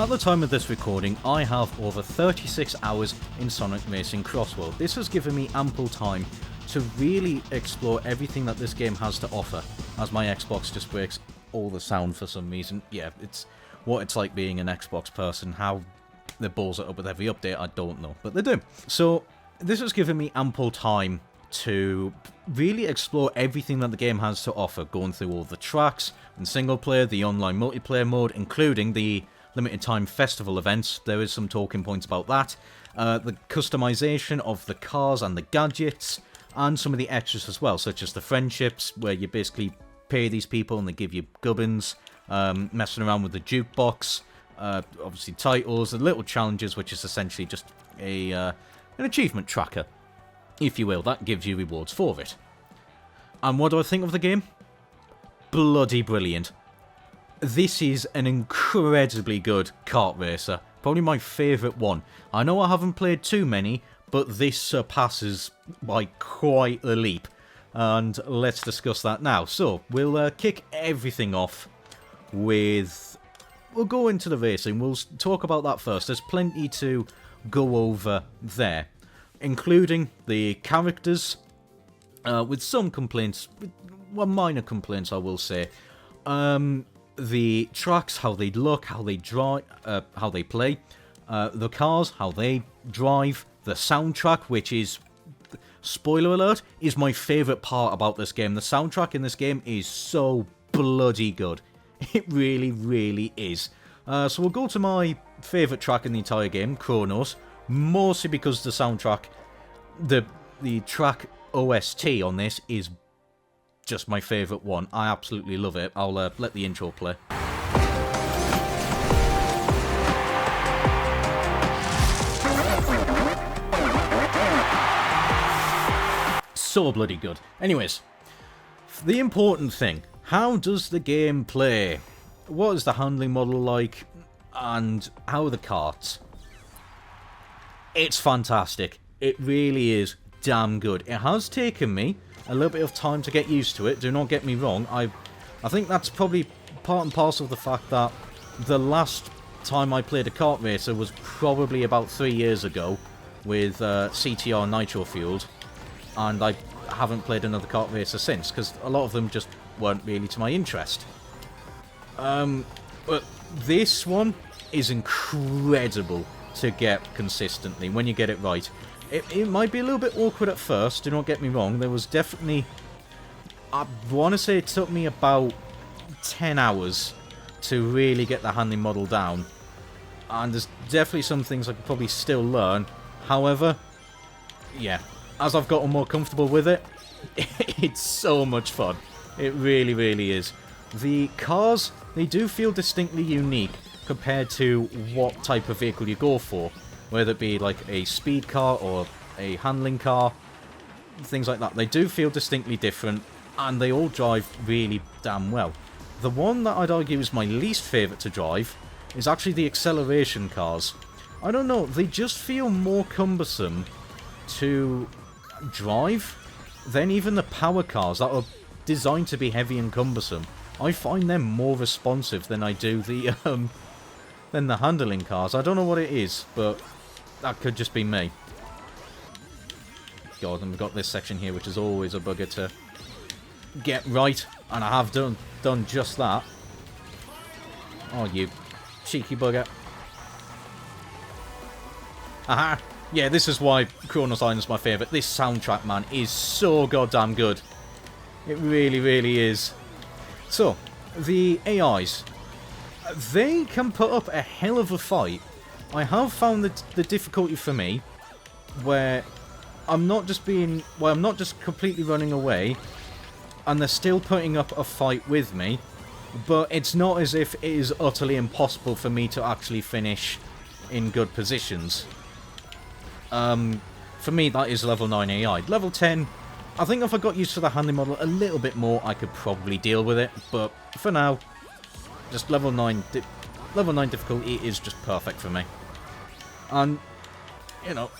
At the time of this recording, I have over 36 hours in Sonic Racing Crossworld. This has given me ample time to really explore everything that this game has to offer, as my Xbox just breaks all the sound for some reason. Yeah, it's what it's like being an Xbox person. How they balls it up with every update, I don't know, but they do. So this has given me ample time to really explore everything that the game has to offer, going through all the tracks and single player, the online multiplayer mode, including the limited time festival events. There is some talking points about that. The customization of the cars and the gadgets, and some of the extras as well, such as the friendships, where you basically pay these people and they give you gubbins, messing around with the jukebox, obviously titles, the little challenges, which is essentially just an achievement tracker, if you will, that gives you rewards for it. And what do I think of the game? Bloody brilliant. This is an incredibly good kart racer, probably my favourite one. I know I haven't played too many, but this surpasses by quite a leap, and let's discuss that now. So, we'll kick everything off with... We'll go into the racing, we'll talk about that first. There's plenty to go over there, including the characters, with some complaints, well, minor complaints I will say. The tracks, how they look, how they drive, how they play, the cars, how they drive, the soundtrack, which is, spoiler alert, is my favourite part about this game. The soundtrack in this game is so bloody good. It really, really is. So we'll go to my favourite track in the entire game, Kronos, mostly because the soundtrack, the track OST on this is just my favourite one. I absolutely love it. I'll let the intro play. So bloody good. Anyways, the important thing. How does the game play? What is the handling model like? And how are the karts? It's fantastic. It really is damn good. It has taken me a little bit of time to get used to it, do not get me wrong. I think that's probably part and parcel of the fact that the last time I played a kart racer was probably about 3 years ago with CTR Nitro Fueled, and I haven't played another kart racer since, because a lot of them just weren't really to my interest. But this one is incredible to get consistently when you get it right. It might be a little bit awkward at first, do not get me wrong. There was definitely... I want to say it took me about 10 hours to really get the handling model down. And there's definitely some things I could probably still learn. However, yeah, as I've gotten more comfortable with it, it's so much fun. It really, really is. The cars, they do feel distinctly unique compared to what type of vehicle you go for. Whether it be like a speed car or a handling car, things like that. They do feel distinctly different, and they all drive really damn well. The one that I'd argue is my least favourite to drive is actually the acceleration cars. I don't know, they just feel more cumbersome to drive than even the power cars that are designed to be heavy and cumbersome. I find them more responsive than I do the handling cars. I don't know what it is, but that could just be me. God, and we've got this section here, which is always a bugger to get right, and I have done just that. Oh, you cheeky bugger. Aha! Yeah, this is why Kronos Island is my favourite. This soundtrack, man, is so goddamn good. It really, really is. So, the AIs. They can put up a hell of a fight. I have found that the difficulty for me, where I'm not just completely running away, and they're still putting up a fight with me, but it's not as if it is utterly impossible for me to actually finish in good positions. For me, that is level 9 AI. Level 10, I think if I got used to the handling model a little bit more, I could probably deal with it, but for now, just level 9 difficulty is just perfect for me. And, you know,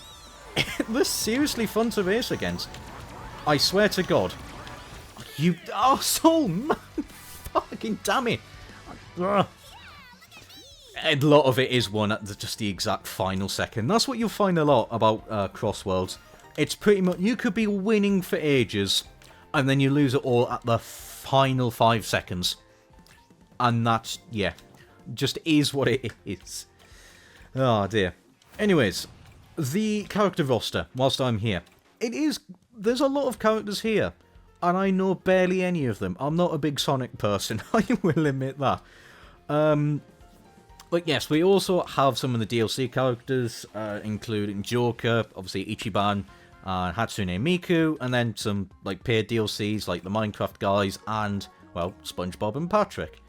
they're seriously fun to race against. I swear to God. You arsehole, man! Fucking damn it! Ugh. a lot of it is won at just the exact final second. That's what you'll find a lot about Crossworlds. It's pretty much, you could be winning for ages, and then you lose it all at the final 5 seconds. And that's, yeah, just is what it is. Oh dear. Anyways, the character roster, whilst I'm here. There's a lot of characters here, and I know barely any of them. I'm not a big Sonic person, I will admit that. But yes, we also have some of the DLC characters, including Joker, obviously Ichiban, Hatsune Miku, and then some like paid DLCs like the Minecraft guys and, well, SpongeBob and Patrick.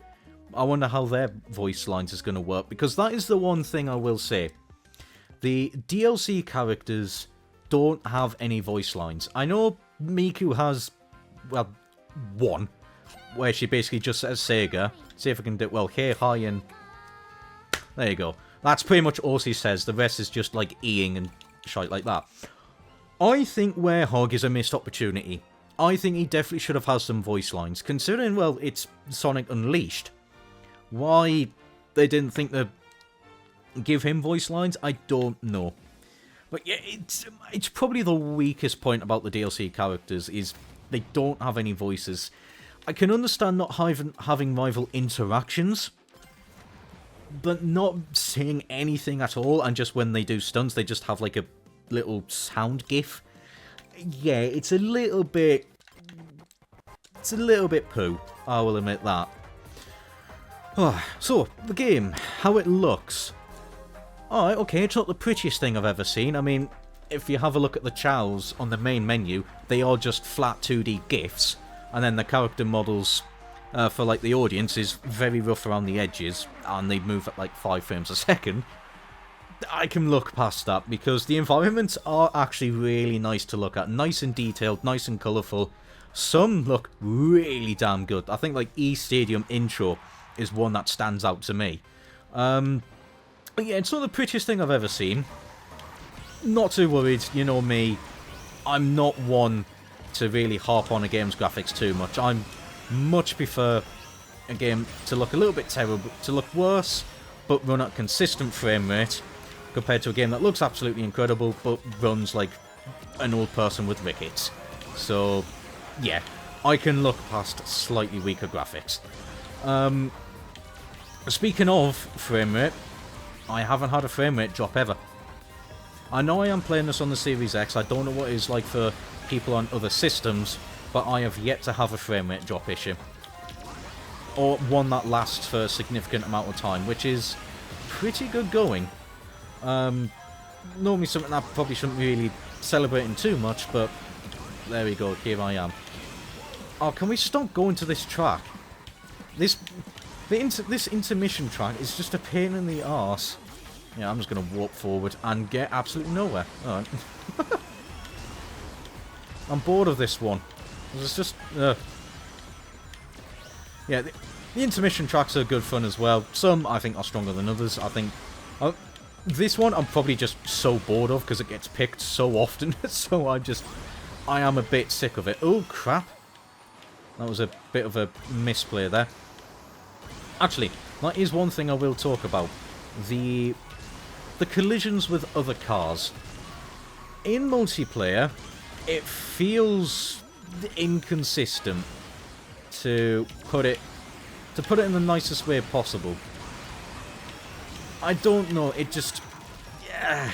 I wonder how their voice lines is going to work, because that is the one thing I will say. The DLC characters don't have any voice lines. I know Miku has, well, one, where she basically just says Sega. See if I can do, well, hey, hi, and there you go. That's pretty much all she says. The rest is just like eing and shite like that. I think Werehog is a missed opportunity. I think he definitely should have had some voice lines. Considering, well, it's Sonic Unleashed. Why they didn't think to give him voice lines, I don't know. But yeah, it's probably the weakest point about the DLC characters, is they don't have any voices. I can understand not having rival interactions, but not saying anything at all, and just when they do stunts, they just have like a little sound gif. Yeah, it's a little bit poo, I will admit that. So, the game, how it looks. Alright, okay, it's not the prettiest thing I've ever seen. I mean, if you have a look at the chows on the main menu, they are just flat 2D GIFs, and then the character models for like the audience is very rough around the edges, and they move at like 5 frames a second. I can look past that, because the environments are actually really nice to look at. Nice and detailed, nice and colourful. Some look really damn good. I think like E-Stadium intro is one that stands out to me. But yeah, it's not the prettiest thing I've ever seen. Not too worried, you know me. I'm not one to really harp on a game's graphics too much. I much prefer a game to look a little bit terrible, to look worse, but run at consistent frame rate, compared to a game that looks absolutely incredible, but runs like an old person with rickets. So, yeah, I can look past slightly weaker graphics. Speaking of frame rate, I haven't had a frame rate drop ever. I know I am playing this on the Series X, I don't know what it's like for people on other systems, but I have yet to have a frame rate drop issue. Or one that lasts for a significant amount of time, which is pretty good going. Normally something that I probably shouldn't really celebrating too much, but there we go, here I am. Oh, can we stop going to this track? This intermission track is just a pain in the arse. Yeah, I'm just going to walk forward and get absolutely nowhere. Alright. I'm bored of this one. It's just... Yeah, the intermission tracks are good fun as well. Some, I think, are stronger than others. I think... this one, I'm probably just so bored of because it gets picked so often. So I am a bit sick of it. Oh, crap. That was a bit of a misplay there. Actually, that is one thing I will talk about. The collisions with other cars. In multiplayer, it feels inconsistent, to put it in the nicest way possible. I don't know, it just... Yeah.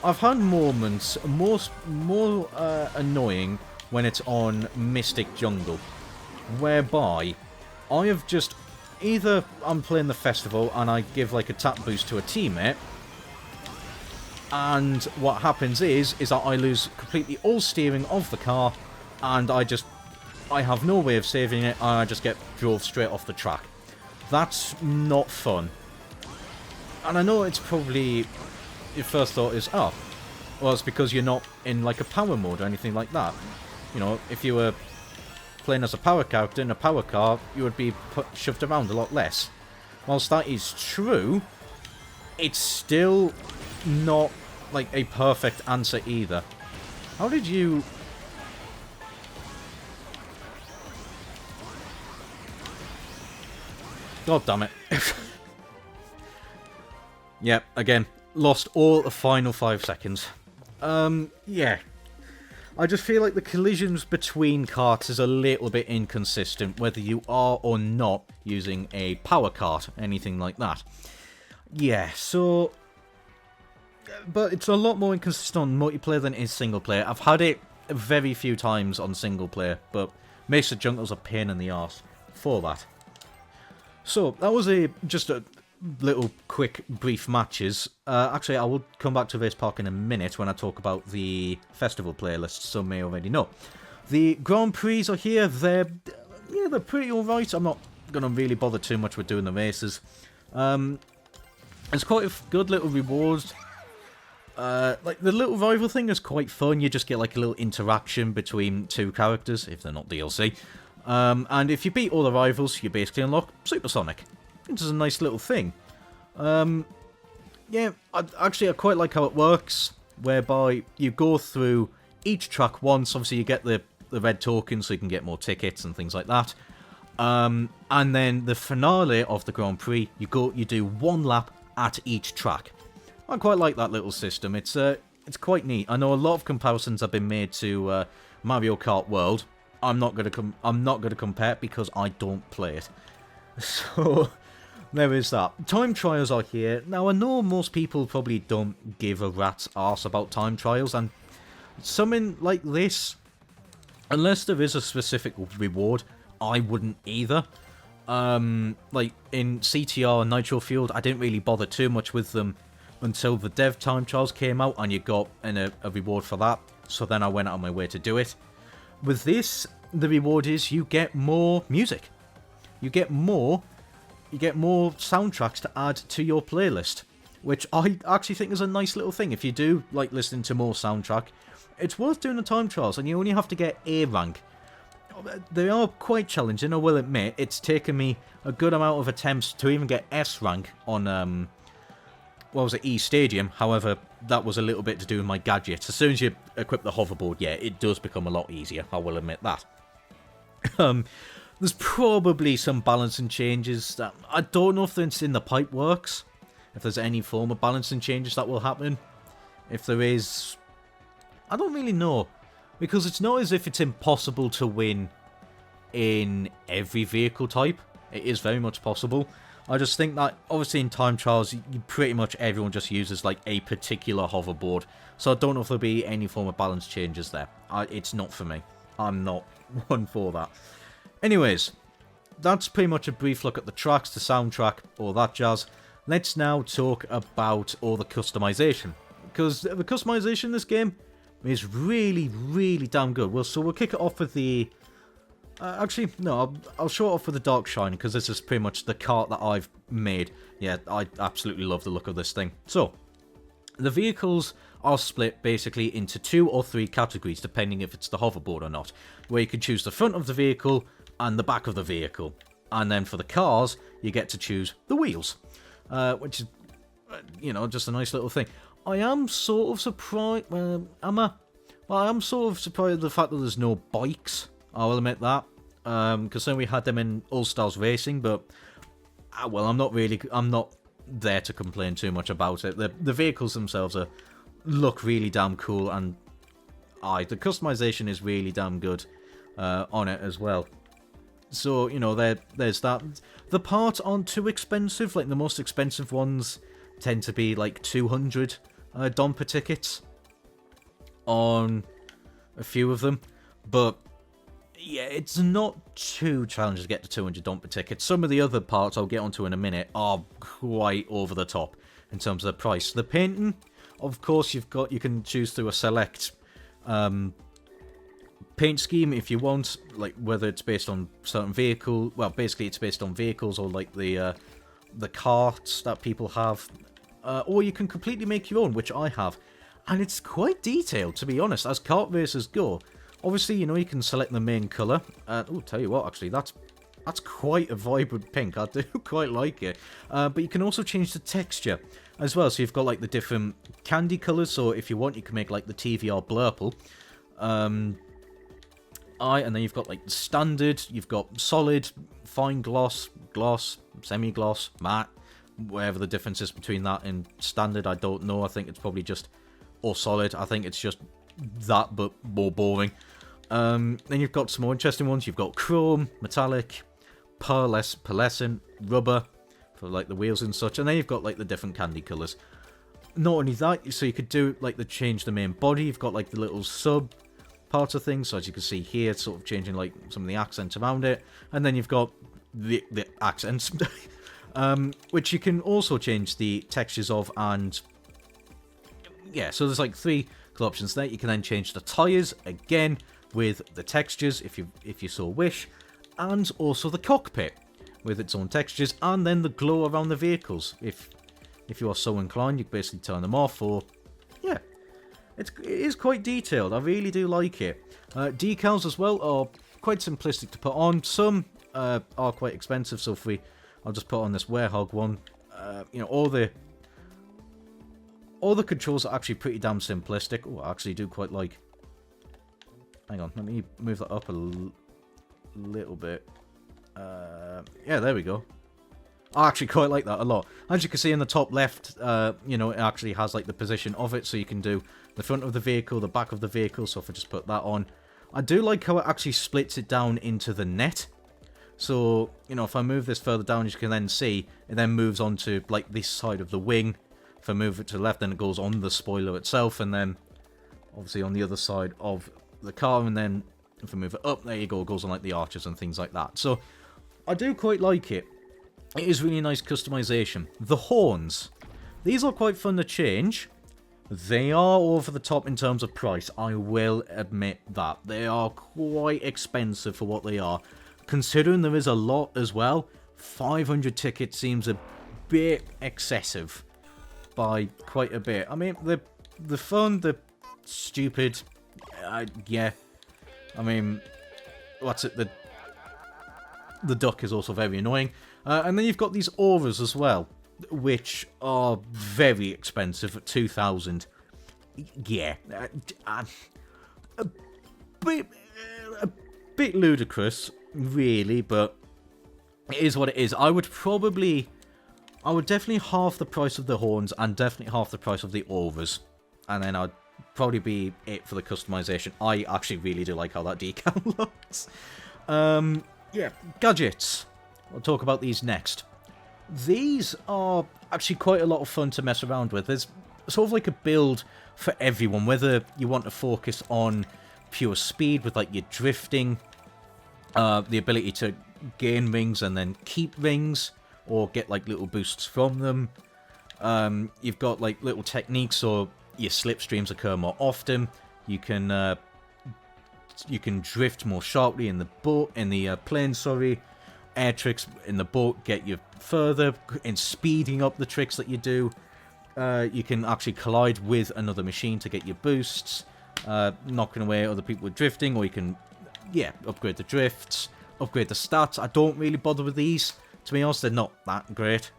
I've had moments more annoying when it's on Mystic Jungle, whereby I have just... Either I'm playing the festival and I give like a tap boost to a teammate, and what happens is that I lose completely all steering of the car, and I have no way of saving it, and I just get drove straight off the track. That's not fun. And I know it's probably... Your first thought is, oh, well, it's because you're not in like a power mode or anything like that. You know, if you were playing as a power character in a power car, you would be shoved around a lot less. Whilst that is true, it's still not like a perfect answer either. How did you... God damn it. Yep, again, lost all the final 5 seconds. Yeah. I just feel like the collisions between karts is a little bit inconsistent, whether you are or not using a power kart, anything like that. Yeah, so... But it's a lot more inconsistent on multiplayer than it is single player. I've had it very few times on single player, but makes the junkers a pain in the arse for that. So, that was just a little quick brief matches. Actually, I will come back to Race Park in a minute when I talk about the festival playlist, some may already know. The Grand Prix are here. They're pretty alright. I'm not going to really bother too much with doing the races. It's quite a good little reward. Like, the little rival thing is quite fun. You just get, like, a little interaction between two characters, if they're not DLC. And if you beat all the rivals, you basically unlock Supersonic. Which is a nice little thing. Yeah, I quite like how it works, whereby you go through each track once. Obviously, you get the red token, so you can get more tickets and things like that. And then the finale of the Grand Prix, you do one lap at each track. I quite like that little system. It's quite neat. I know a lot of comparisons have been made to Mario Kart World. I'm not gonna compare it because I don't play it. So there is that. Time trials are here. Now I know most people probably don't give a rat's arse about time trials, and something like this, unless there is a specific reward, I wouldn't either. Like in CTR and Nitro Fueled, I didn't really bother too much with them until the dev time trials came out and you got a reward for that, so then I went out of my way to do it. With this, the reward is you get more music. You get more soundtracks to add to your playlist, which I actually think is a nice little thing. If you do like listening to more soundtrack, it's worth doing the time trials, and you only have to get A rank. They are quite challenging, I will admit. It's taken me a good amount of attempts to even get S rank on E Stadium. However, that was a little bit to do with my gadgets. As soon as you equip the hoverboard, yeah, it does become a lot easier, I will admit that. There's probably some balancing changes that I don't know if it's in the pipe works, if there's any form of balancing changes that will happen. If there is, I don't really know, because it's not as if it's impossible to win in every vehicle type. It is very much possible. I just think that, obviously in time trials, pretty much everyone just uses like a particular hoverboard, so I don't know if there'll be any form of balance changes there. It's not for me. I'm not one for that. Anyways, that's pretty much a brief look at the tracks, the soundtrack, all that jazz. Let's now talk about all the customization, because the customization in this game is really, really damn good. Well, so we'll kick it off with the... actually, no, I'll show it off with the Dark Shine, because this is pretty much the kart that I've made. Yeah, I absolutely love the look of this thing. So, the vehicles are split basically into 2 or 3 categories, depending if it's the hoverboard or not, where you can choose the front of the vehicle and the back of the vehicle. And then for the cars, you get to choose the wheels, which is, just a nice little thing. I am sort of surprised, I am sort of surprised at the fact that there's no bikes. I will admit that, because then we had them in All Stars Racing, but, well, I'm not there to complain too much about it. The vehicles themselves look really damn cool, and the customization is really damn good on it as well. So, there's that. The parts aren't too expensive. Like, the most expensive ones tend to be like 200 Domper tickets on a few of them, but yeah, it's not too challenging to get to 200 Domper tickets. Some of the other parts I'll get onto in a minute are quite over the top in terms of the price. The painting, of course, you can choose through a select paint scheme if you want, like whether it's based on certain vehicle. Well, basically it's based on vehicles or like the carts that people have, or you can completely make your own, which I have, and it's quite detailed, to be honest, as kart races go. Obviously, you can select the main colour. Tell you what, actually, that's quite a vibrant pink. I do quite like it. But you can also change the texture as well. So you've got like the different candy colours. So if you want, you can make like the TVR blurple. And then you've got like the standard. You've got solid, fine gloss, semi-gloss, matte, whatever the difference is between that and standard, I don't know. I think it's probably just, or solid, I think it's just that, but more boring. Then you've got some more interesting ones. You've got chrome, metallic, pearlescent, rubber, for like the wheels and such, and then you've got like the different candy colours. Not only that, so you could do like change the main body. You've got like the little sub parts of things, so as you can see here, it's sort of changing like some of the accents around it, and then you've got the accents, which you can also change the textures of, and yeah, so there's like 3 options there. You can then change the tyres again with the textures if you so wish, and also the cockpit with its own textures, and then the glow around the vehicles. If you are so inclined, you can basically turn them off, or yeah, it is quite detailed. I really do like it. Decals as well are quite simplistic to put on. Some are quite expensive, so I'll just put on this Werehog one. You know, all the controls are actually pretty damn simplistic. Oh, I actually do quite like. Hang on, let me move that up a little bit. Yeah, there we go. I actually quite like that a lot. As you can see in the top left, you know, it actually has like the position of it, so you can do the front of the vehicle, the back of the vehicle. So if I just put that on, I do like how it actually splits it down into the net. So, you know, if I move this further down, as you can then see, it then moves on to like this side of the wing. If I move it to the left, then it goes on the spoiler itself, and then obviously on the other side of the car, and then if I move it up, there you go, it goes on like the arches and things like that. So I do quite like it. It is really nice customization. The horns. These are quite fun to change. They are over the top in terms of price. I will admit that. They are quite expensive for what they are. Considering there is a lot as well, 500 tickets seems a bit excessive. By quite a bit. I mean, the fun, the stupid, yeah. I mean, what's it? The duck is also very annoying. And then you've got these auras as well, which are very expensive at 2,000. Yeah, a bit ludicrous, really, but it is what it is. I would definitely half the price of the horns and definitely half the price of the auras, and then I'd probably be it for the customization. I actually really do like how that decal looks. Yeah, gadgets. I'll talk about these next. These are actually quite a lot of fun to mess around with. There's sort of like a build for everyone, whether you want to focus on pure speed with like your drifting, the ability to gain rings and then keep rings, or get like little boosts from them. You've got like little techniques, or your slipstreams occur more often. You can drift more sharply in the boat, in the plane, sorry. Air tricks in the boat get you further in speeding up the tricks that you do. You can actually collide with another machine to get your boosts, knocking away other people with drifting, or you can, yeah, upgrade the drifts, upgrade the stats. I don't really bother with these, to be honest. They're not that great.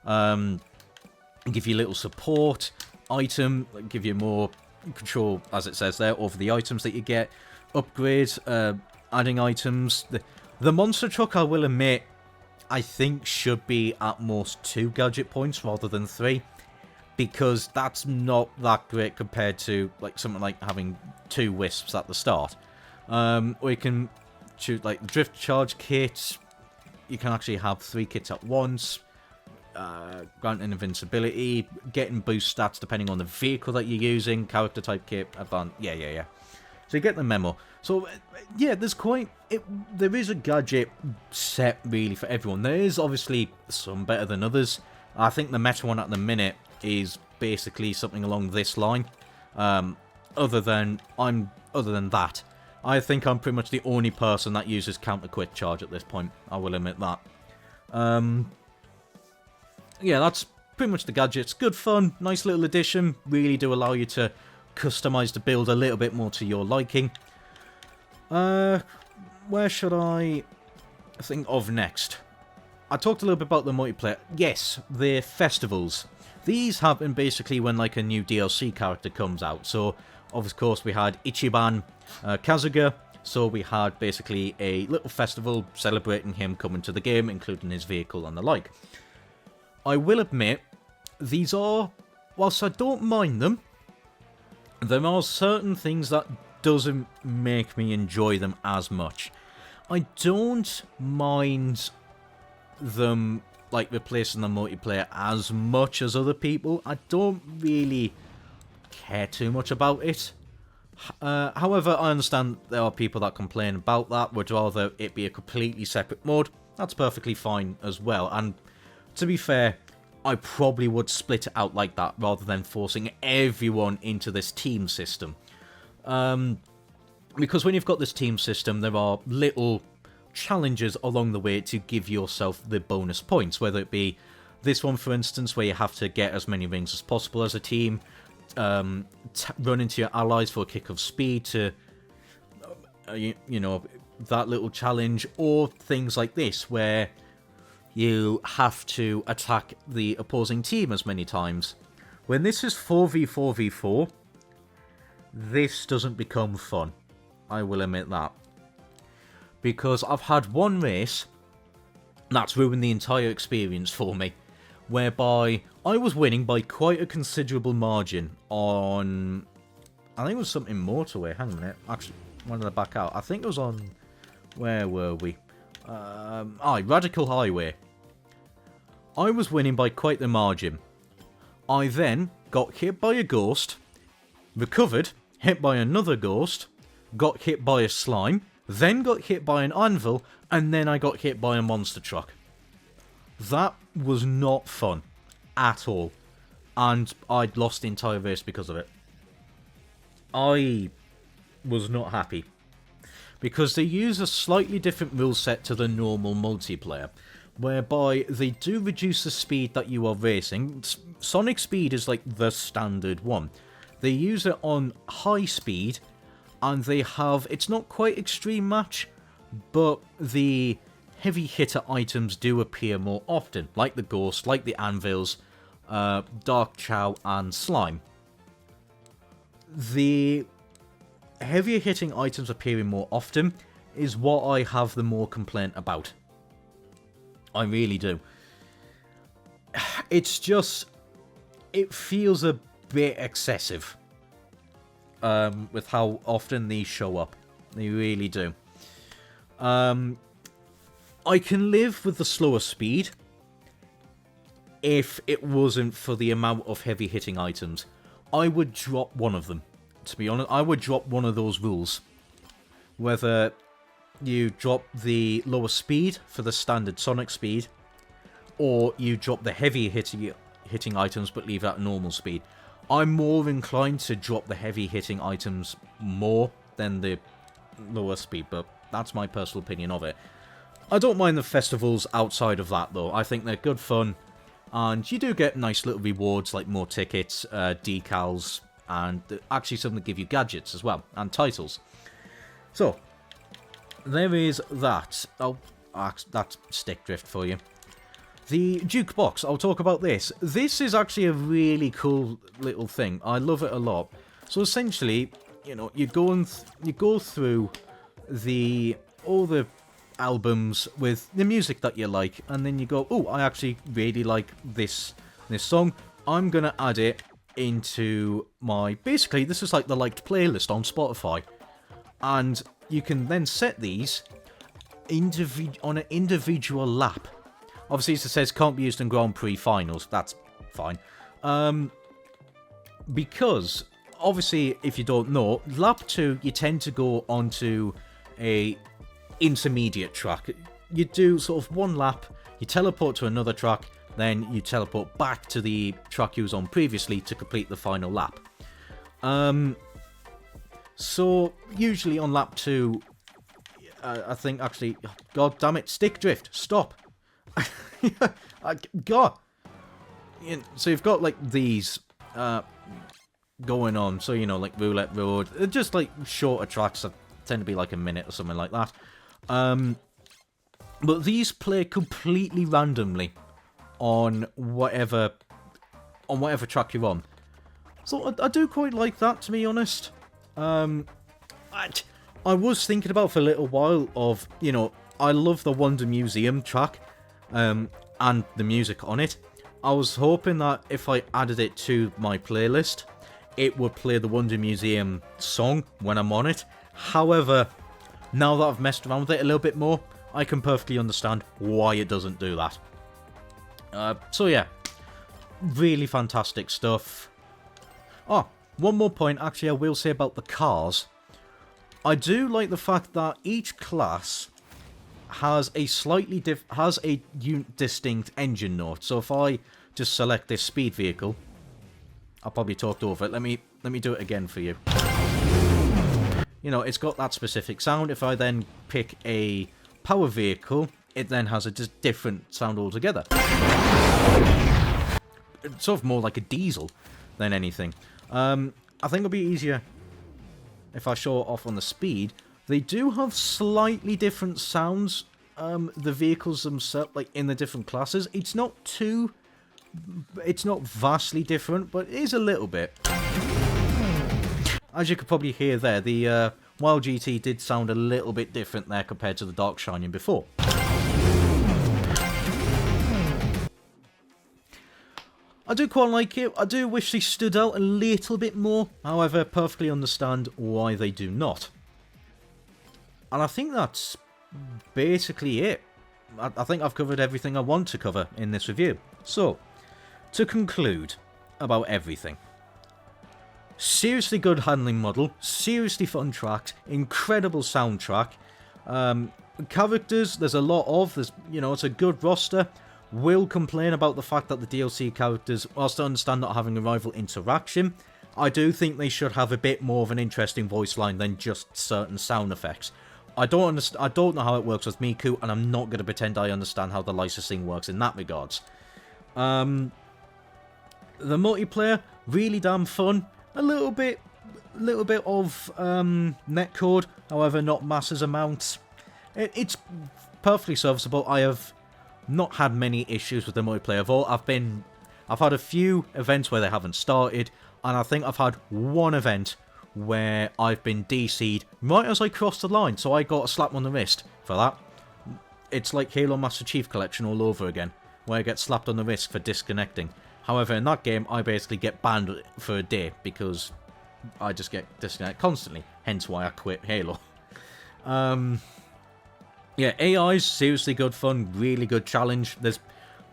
Give you little support item, give you more control, as it says there, over the items that you get. Upgrade, adding items. The monster truck, I will admit, I think should be at most 2 gadget points rather than 3, because that's not that great compared to like something like having 2 wisps at the start. Or you can choose like drift charge kits. You can actually have 3 kits at once. Granting invincibility, getting boost stats depending on the vehicle that you're using, character type kit, advanced, yeah. So you get the memo. So yeah, there is a gadget set really for everyone. There is obviously some better than others. I think the meta one at the minute is basically something along this line. Other than that, I think I'm pretty much the only person that uses counter quick charge at this point. I will admit that. Yeah, that's pretty much the gadgets. Good fun, nice little addition. Really do allow you to customize the build a little bit more to your liking. Where should I think of next? I talked a little bit about the multiplayer. Yes, the festivals. These happen basically when like a new DLC character comes out. So, of course, we had Ichiban Kazuga. So we had basically a little festival celebrating him coming to the game, including his vehicle and the like. I will admit, these are, whilst I don't mind them, there are certain things that doesn't make me enjoy them as much. I don't mind them, like, replacing the multiplayer as much as other people. I don't really care too much about it. However, I understand there are people that complain about that, would rather it be a completely separate mode. That's perfectly fine as well, and to be fair, I probably would split it out like that rather than forcing everyone into this team system. Because when you've got this team system, there are little challenges along the way to give yourself the bonus points, whether it be this one, for instance, where you have to get as many rings as possible as a team, run into your allies for a kick of speed to, you know, that little challenge, or things like this, where you have to attack the opposing team as many times. When this is 4v4v4, this doesn't become fun. I will admit that. Because I've had one race that's ruined the entire experience for me, whereby I was winning by quite a considerable margin on, I think it was something motorway, hang on a minute, actually, when did I back out? I think it was on, where were we? Radical Highway. I was winning by quite the margin. I then got hit by a ghost, recovered, hit by another ghost, got hit by a slime, then got hit by an anvil, and then I got hit by a monster truck. That was not fun at all, and I'd lost the entire race because of it. I was not happy, because they use a slightly different rule set to the normal multiplayer, whereby they do reduce the speed that you are racing. Sonic speed is like the standard one. They use it on high speed, and they have, it's not quite extreme match, but the heavy hitter items do appear more often, like the ghost, like the anvils, dark chow, and slime. The heavier hitting items appearing more often is what I have the more complaint about. I really do. It's just, it feels a bit excessive with how often these show up. They really do. I can live with the slower speed if it wasn't for the amount of heavy hitting items. I would drop one of them. To be honest, I would drop one of those rules. Whether you drop the lower speed for the standard Sonic speed, or you drop the heavy hitting items but leave out normal speed. I'm more inclined to drop the heavy hitting items more than the lower speed, but that's my personal opinion of it. I don't mind the festivals outside of that though. I think they're good fun, and you do get nice little rewards like more tickets, decals, and actually some that give you gadgets as well, and titles. So, there is that. Oh, that's stick drift for you. The jukebox, I'll talk about this. This is actually a really cool little thing. I love it a lot. So essentially, you know, you go through all the albums with the music that you like, and then you go, oh, I actually really like this song. I'm gonna add it into my, basically this is like the liked playlist on Spotify, and you can then set these on an individual lap. Obviously, as it says, can't be used in Grand Prix finals. That's fine. Because, obviously, if you don't know, lap 2, you tend to go onto a intermediate track. You do sort of one lap, you teleport to another track, then you teleport back to the track you was on previously to complete the final lap. So, usually on lap 2, I think, actually, god damn it, stick drift, stop. God. So you've got like these going on, so you know, like Roulette Road, just like shorter tracks that tend to be like a minute or something like that. But these play completely randomly on whatever track you're on. So I do quite like that, to be honest. I was thinking about for a little while of, you know, I love the Wonder Museum track. And the music on it. I was hoping that if I added it to my playlist, it would play the Wonder Museum song when I'm on it. However, now that I've messed around with it a little bit more, I can perfectly understand why it doesn't do that. So yeah, really fantastic stuff. Oh, one more point actually I will say about the cars. I do like the fact that each class has a slightly distinct engine note. So if I just select this speed vehicle, I'll probably talked over it. Let me do it again for you. You know, it's got that specific sound. If I then pick a power vehicle, it then has a just different sound altogether. It's sort of more like a diesel than anything. I think it'll be easier if I show it off on the speed. They do have slightly different sounds, the vehicles themselves, like in the different classes. It's not vastly different, but it is a little bit. As you could probably hear there, the Wild GT did sound a little bit different there compared to the Dark Shining before. I do quite like it. I do wish they stood out a little bit more. However, perfectly understand why they do not. And I think that's basically it. I think I've covered everything I want to cover in this review. So, to conclude about everything. Seriously good handling model, seriously fun tracks, incredible soundtrack. Characters, there's a lot of, it's a good roster. Will complain about the fact that the DLC characters, whilst I understand not having a rival interaction, I do think they should have a bit more of an interesting voice line than just certain sound effects. I don't know how it works with Miku, and I'm not going to pretend I understand how the licensing works in that regards. The multiplayer, really damn fun. A little bit of netcode, however, not masses amounts. It's perfectly serviceable. I have not had many issues with the multiplayer at all. I've had a few events where they haven't started, and I think I've had one event where I've been DC'd right as I crossed the line, so I got a slap on the wrist for that. It's like Halo Master Chief Collection all over again, where I get slapped on the wrist for disconnecting. However, in that game, I basically get banned for a day because I just get disconnected constantly, hence why I quit Halo. Yeah, AI's seriously good fun, really good challenge.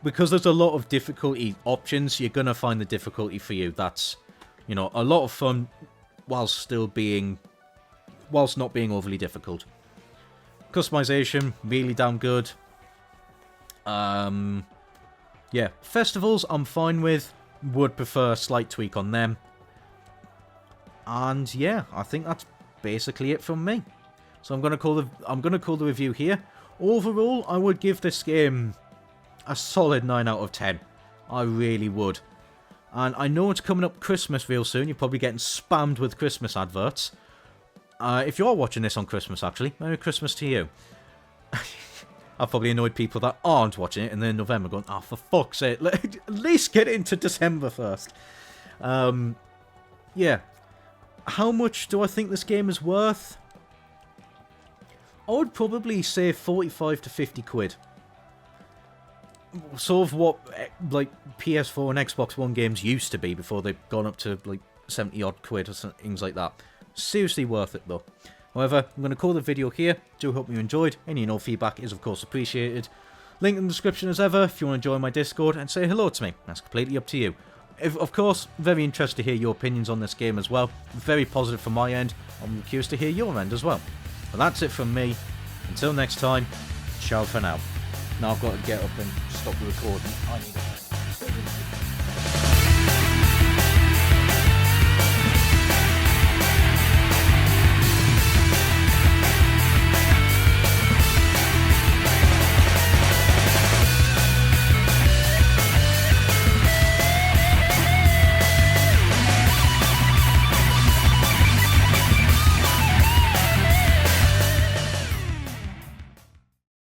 Because there's a lot of difficulty options, you're going to find the difficulty for you. That's, a lot of fun whilst not being overly difficult. Customization, really damn good. Yeah, festivals I'm fine with. Would prefer a slight tweak on them. And yeah, I think that's basically it from me. So I'm gonna call the review here. Overall, I would give this game a solid 9 out of 10. I really would. And I know it's coming up Christmas real soon. You're probably getting spammed with Christmas adverts. If you're watching this on Christmas, actually, Merry Christmas to you. I've probably annoyed people that aren't watching it, and then in November going, oh, for fuck's sake, at least get it into December first. Yeah. How much do I think this game is worth? I would probably say 45 to 50 quid. Sort of what, like, PS4 and Xbox One games used to be before they've gone up to, like, 70 odd quid or things like that. Seriously worth it, though. However, I'm going to call the video here. Do hope you enjoyed. Any and all feedback is, of course, appreciated. Link in the description as ever if you want to join my Discord and say hello to me. That's completely up to you. Of course, very interested to hear your opinions on this game as well. Very positive from my end. I'm curious to hear your end as well. But that's it from me. Until next time, ciao for now. Now I've got to get up and stop the recording. I need a